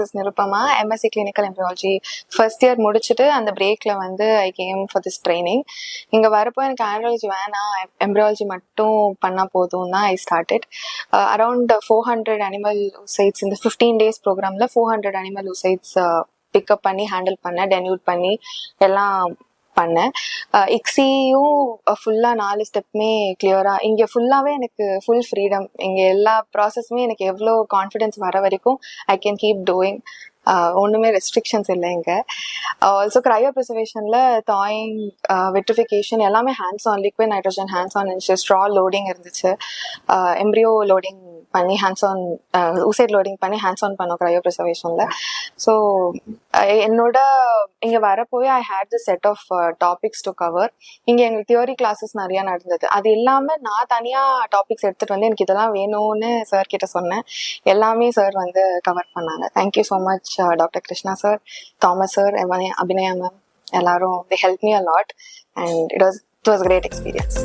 is Nirupama, MSc Clinical Embryology. First year முடிச்சிட்டு அந்த பிரேக்ல வந்து I came for this training. இங்க வரப்போ எனக்கு ஆண்ட்ராலஜி வேணாம், எம்ப்ரியாலஜி மட்டும் பண்ணா போதும் தான் I started. Around 400 animal oocytes in the 15 days programல 400 animal oocytes பிக்கப் பண்ணி ஹேண்டில் பண்ணேன், டென்யூட் பண்ணி எல்லாம் பண்ணேன். ICSIயும் ஃபுல்லா 4 ஸ்டெப்புமே கிளியரா, இங்க ஃபுல்லாவே எனக்கு ஃபுல் ஃப்ரீடம். இங்க எல்லா ப்ராசஸுமே எனக்கு எவ்வளோ கான்ஃபிடென்ஸ் வர வரைக்கும் ஐ கேன் கீப் டூயிங். ஒன்றுமே ரெஸ்ட்ரிக்ஷன்ஸ் இல்லை இங்கே. ஆல்சோ cryopreservationல thawing, vitrification எல்லாமே hands on, liquid nitrogen hands on இருந்துச்சு, ஸ்ட்ரா லோடிங் இருந்துச்சு, எம்ப்ரியோ லோடிங் பண்ணி ஹேண்ட்ஸ் ஆன், ஊசைட் லோடிங் பண்ணி ஹேண்ட்ஸ் ஆன் பண்ணோம் cryopreservationல. ஸோ என்னோட இங்கே வரப்போவே I had the set of topics to cover. இங்கே எங்களுக்கு தியோரி கிளாஸஸ் நிறையா நடந்தது. அது இல்லாமல் நான் தனியாக டாபிக்ஸ் எடுத்துகிட்டு வந்து எனக்கு இதெல்லாம் வேணும்னு சார் கிட்ட சொன்னேன். எல்லாமே சார் வந்து கவர் பண்ணாங்க. Thank you so much doctor Krishna sir, Thomas sir, Abhinaya ma'am, எல்லாரும் they helped me a lot and it was a great experience.